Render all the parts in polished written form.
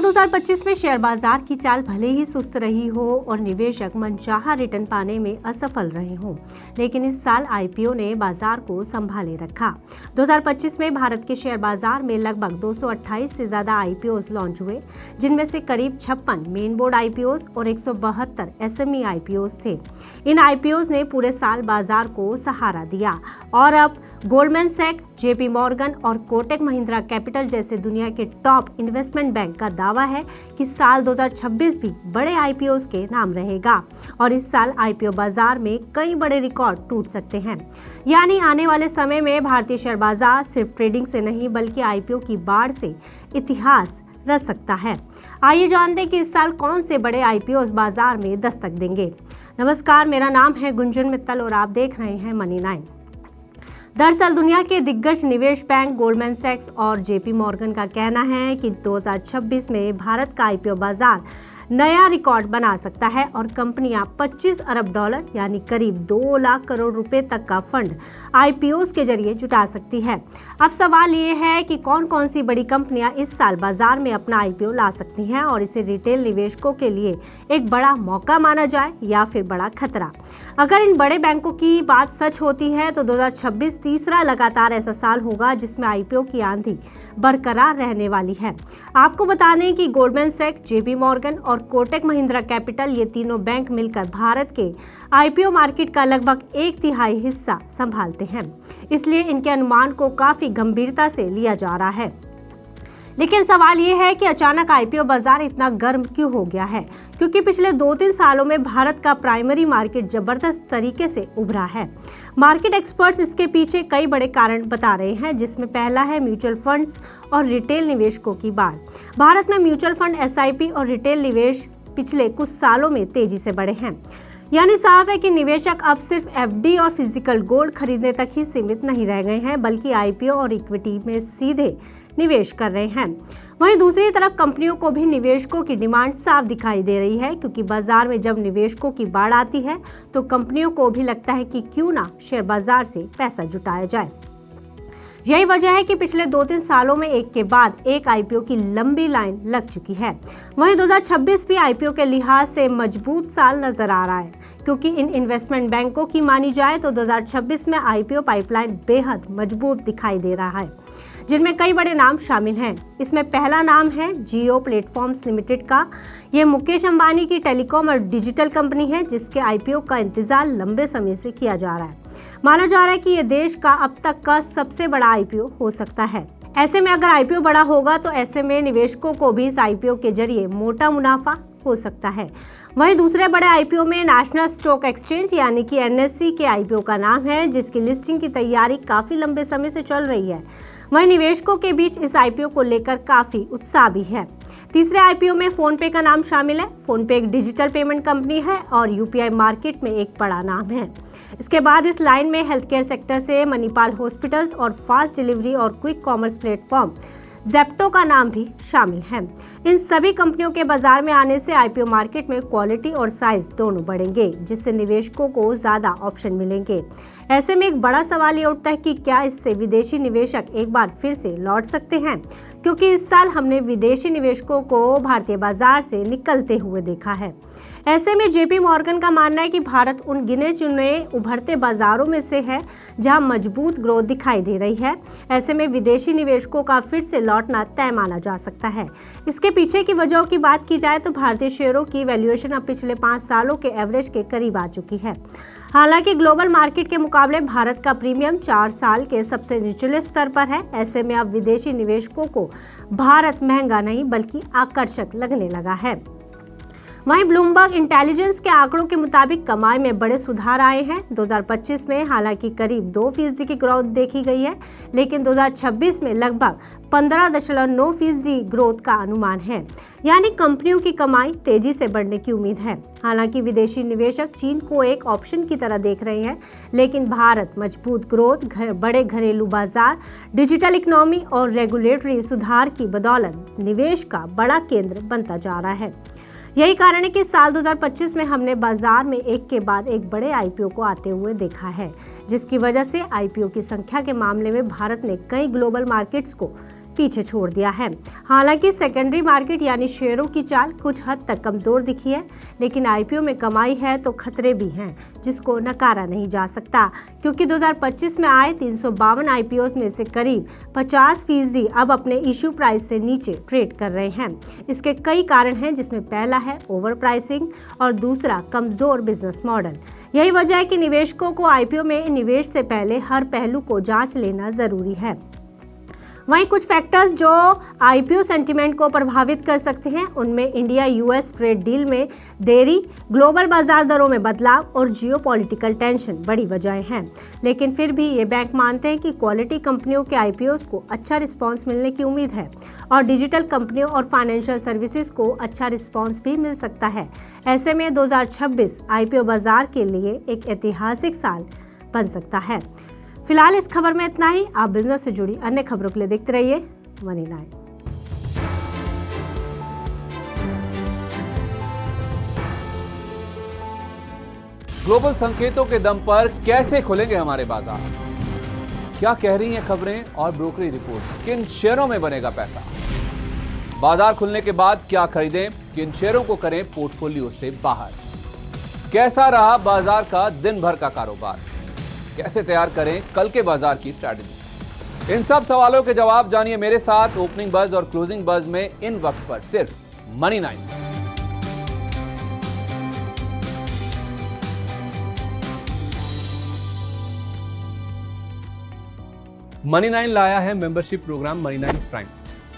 2025 में शेयर बाजार की चाल भले ही सुस्त रही हो और निवेशक मनचाहा रिटर्न पाने में असफल रहे हों, लेकिन इस साल आईपीओ ने बाजार को संभाले रखा। 2025 में भारत के शेयर बाजार में लगभग 228 से ज्यादा आईपीओज लॉन्च हुए, जिनमें से करीब 56 मेन बोर्ड आईपीओज और 172 एसएमई आईपीओज थे। इन आईपीओज ने पूरे साल बाजार को सहारा दिया और अब गोल्डमैन सैक्स, जेपी मॉर्गन और कोटक महिंद्रा कैपिटल जैसे दुनिया के टॉप इन्वेस्टमेंट बैंक का दावा है कि साल 2026 भी बड़े आईपीओज के नाम रहेगा और इस साल आईपीओ बाजार में कई बड़े रिकॉर्ड टूट सकते हैं। यानी आने वाले समय में भारतीय शेयर बाजार सिर्फ ट्रेडिंग से नहीं बल्कि आईपीओ की बाढ़ से इतिहास रच सकता है। आइए जानते हैं कि इस साल कौन से बड़े आईपीओज बाजार में दस्तक देंगे। नमस्कार, मेरा नाम है गुंजन मित्तल और आप देख रहे हैं मनी 9। दरअसल दुनिया के दिग्गज निवेश बैंक गोल्डमैन सैक्स और जेपी मॉर्गन का कहना है कि 2026 में भारत का आईपीओ बाजार नया रिकॉर्ड बना सकता है और कंपनियां 25 अरब डॉलर यानी करीब 2 लाख करोड़ रुपए तक का फंड आईपीओज के जरिए जुटा सकती है। अब सवाल ये है कि कौन कौन सी बड़ी कंपनियां इस साल बाजार में अपना आईपीओ ला सकती हैं और इसे रिटेल निवेशकों के लिए एक बड़ा मौका माना जाए या फिर बड़ा खतरा। अगर इन बड़े बैंकों की बात सच होती है तो 2026 तीसरा लगातार ऐसा साल होगा जिसमें आईपीओ की आंधी बरकरार रहने वाली है। आपको बता दें कि गोल्डमैन सैक्स, जेपी मॉर्गन और कोटक महिंद्रा कैपिटल ये तीनों बैंक मिलकर भारत के आईपीओ मार्केट का लगभग 1/3 हिस्सा संभालते हैं, इसलिए इनके अनुमान को काफी गंभीरता से लिया जा रहा है। लेकिन सवाल ये है कि अचानक आईपीओ बाजार इतना गर्म क्यों हो गया है, क्योंकि पिछले 2-3 सालों में भारत का प्राइमरी मार्केट जबरदस्त तरीके से उभरा है। मार्केट एक्सपर्ट्स इसके पीछे कई बड़े कारण बता रहे हैं, जिसमें पहला है म्यूचुअल फंड्स और रिटेल निवेशकों की बाढ़। भारत में म्यूचुअल फंड, एसआईपी और रिटेल निवेश पिछले कुछ सालों में तेजी से बढ़े हैं। यानी साफ है कि निवेशक अब सिर्फ एफडी और फिजिकल गोल्ड खरीदने तक ही सीमित नहीं रह गए हैं, बल्कि आईपीओ और इक्विटी में सीधे निवेश कर रहे हैं। वहीं दूसरी तरफ कंपनियों को भी निवेशकों की डिमांड साफ दिखाई दे रही है, क्योंकि बाजार में जब निवेशकों की बाढ़ आती है तो कंपनियों को भी लगता है कि क्यों ना शेयर बाजार से पैसा जुटाया जाए। यही वजह है कि पिछले 2-3 सालों में एक के बाद एक आईपीओ की लंबी लाइन लग चुकी है। वहीं 2026 भी आईपीओ के लिहाज से मजबूत साल नजर आ रहा है, क्योंकि इन इन्वेस्टमेंट बैंकों की मानी जाए तो 2026 में आईपीओ पाइपलाइन बेहद मजबूत दिखाई दे रहा है, जिनमें कई बड़े नाम शामिल हैं। इसमें पहला नाम है जियो प्लेटफॉर्म्स लिमिटेड का। यह मुकेश अंबानी की टेलीकॉम और डिजिटल कंपनी है, जिसके आईपीओ का इंतजार लंबे समय से किया जा रहा है। माना जा रहा है कि यह देश का अब तक का सबसे बड़ा आईपीओ हो सकता है। ऐसे में अगर आईपीओ बड़ा होगा तो ऐसे में निवेशकों को भी इस आईपीओ के जरिए मोटा मुनाफा हो सकता है। वहीं दूसरे बड़े आईपीओ में नेशनल स्टॉक एक्सचेंज यानी कि एनएससी के आईपीओ का नाम है, जिसकी लिस्टिंग की तैयारी काफी लंबे समय से चल रही है। वहीं निवेशकों के बीच इस आईपीओ को लेकर काफी उत्साह भी है। तीसरे आईपीओ में फोन पे का नाम शामिल है। फोन पे एक डिजिटल पेमेंट कंपनी है और यूपीआई मार्केट में एक बड़ा नाम है। इसके बाद इस लाइन में हेल्थ केयर सेक्टर से मणिपाल हॉस्पिटल्स और फास्ट डिलीवरी और क्विक कॉमर्स प्लेटफॉर्म ज़ेप्टो का नाम भी शामिल है। इन सभी कंपनियों के बाजार में आने से आईपीओ मार्केट में क्वालिटी और साइज दोनों बढ़ेंगे, जिससे निवेशकों को ज्यादा ऑप्शन मिलेंगे। ऐसे में एक बड़ा सवाल ये उठता है कि क्या इससे विदेशी निवेशक एक बार फिर से लौट सकते हैं, क्योंकि इस साल हमने विदेशी निवेशकों को भारतीय बाजार से निकलते हुए देखा है। ऐसे में जेपी मॉर्गन का मानना है कि भारत उन गिने चुने उभरते बाजारों में से है जहां मजबूत ग्रोथ दिखाई दे रही है। ऐसे में विदेशी निवेशकों का फिर से लौटना तय माना जा सकता है। इसके पीछे की वजहों की बात की जाए तो भारतीय शेयरों की वैल्यूएशन अब पिछले 5 सालों के एवरेज के करीब आ चुकी है। हालांकि ग्लोबल मार्केट के मुकाबले भारत का प्रीमियम 4 साल के सबसे निचले स्तर पर है। ऐसे में अब विदेशी निवेशकों को भारत महंगा नहीं बल्कि आकर्षक लगने लगा है। वहीं ब्लूमबर्ग इंटेलिजेंस के आंकड़ों के मुताबिक कमाई में बड़े सुधार आए हैं। 2025 में हालांकि करीब 2% की ग्रोथ देखी गई है, लेकिन 2026 में लगभग 15.9% ग्रोथ का अनुमान है। यानी कंपनियों की कमाई तेजी से बढ़ने की उम्मीद है। हालांकि विदेशी निवेशक चीन को एक ऑप्शन की तरह देख रहे हैं, लेकिन भारत मजबूत ग्रोथ, बड़े घरेलू बाजार, डिजिटल इकोनॉमी और रेगुलेटरी सुधार की बदौलत निवेश का बड़ा केंद्र बनता जा रहा है। यही कारण है कि साल 2025 में हमने बाजार में एक के बाद एक बड़े आईपीओ को आते हुए देखा है, जिसकी वजह से आईपीओ की संख्या के मामले में भारत ने कई ग्लोबल मार्केट्स को पीछे छोड़ दिया है। हालांकि सेकेंडरी मार्केट यानी शेयरों की चाल कुछ हद तक कमजोर दिखी है, लेकिन आईपीओ में कमाई है तो खतरे भी हैं, जिसको नकारा नहीं जा सकता, क्योंकि 2025 में आए 352 आईपीओ में से करीब 50% अब अपने इश्यू प्राइस से नीचे ट्रेड कर रहे हैं। इसके कई कारण हैं, जिसमें पहला है ओवर प्राइसिंग और दूसरा कमजोर बिजनेस मॉडल। यही वजह है कि निवेशकों को आईपीओ में निवेश से पहले हर पहलू को जांच लेना जरूरी है। वहीं कुछ फैक्टर्स जो आईपीओ सेंटीमेंट को प्रभावित कर सकते हैं, उनमें इंडिया यूएस ट्रेड डील में देरी, ग्लोबल बाजार दरों में बदलाव और जियोपॉलिटिकल टेंशन बड़ी वजहें हैं। लेकिन फिर भी ये बैंक मानते हैं कि क्वालिटी कंपनियों के आईपीओस को अच्छा रिस्पांस मिलने की उम्मीद है और डिजिटल कंपनियों और फाइनेंशियल सर्विसेज को अच्छा रिस्पांस भी मिल सकता है। ऐसे में 2026 आईपीओ बाजार के लिए एक ऐतिहासिक साल बन सकता है। फिलहाल इस खबर में इतना ही। आप बिजनेस से जुड़ी अन्य खबरों के लिए देखते रहिए मनी9। ग्लोबल संकेतों के दम पर कैसे खुलेंगे हमारे बाजार? क्या कह रही हैं खबरें और ब्रोकरेज रिपोर्ट्स? किन शेयरों में बनेगा पैसा? बाजार खुलने के बाद क्या खरीदें, किन शेयरों को करें पोर्टफोलियो से बाहर? कैसा रहा बाजार का दिन भर का कारोबार? कैसे तैयार करें कल के बाजार की स्ट्रैटेजी? इन सब सवालों के जवाब जानिए मेरे साथ ओपनिंग बज और क्लोजिंग बज में इन वक्त पर सिर्फ मनी9। मनी9 लाया है मेंबरशिप प्रोग्राम मनी9 प्राइम।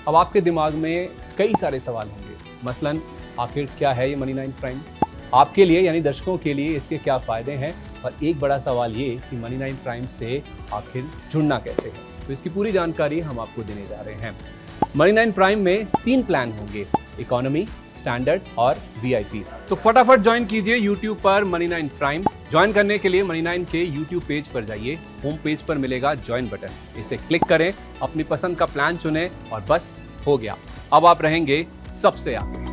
अब आपके दिमाग में कई सारे सवाल होंगे, मसलन आखिर क्या है ये मनी9 प्राइम, आपके लिए यानी दर्शकों के लिए इसके क्या फायदे हैं, और एक बड़ा सवाल ये कि मनी9 प्राइम से आखिर जुड़ना कैसे है। तो इसकी पूरी जानकारी हम आपको देने जा रहे हैं। मनी9 प्राइम में 3 प्लान होंगे, इकोनॉमी, स्टैंडर्ड और वीआईपी। तो फटाफट ज्वाइन कीजिए यूट्यूब पर मनी9 प्राइम। ज्वाइन करने के लिए मनी9 के यूट्यूब पेज पर जाइए, होम पेज पर मिलेगा ज्वाइन बटन, इसे क्लिक करें, अपनी पसंद का प्लान चुनें और बस हो गया, अब आप रहेंगे सबसे आगे।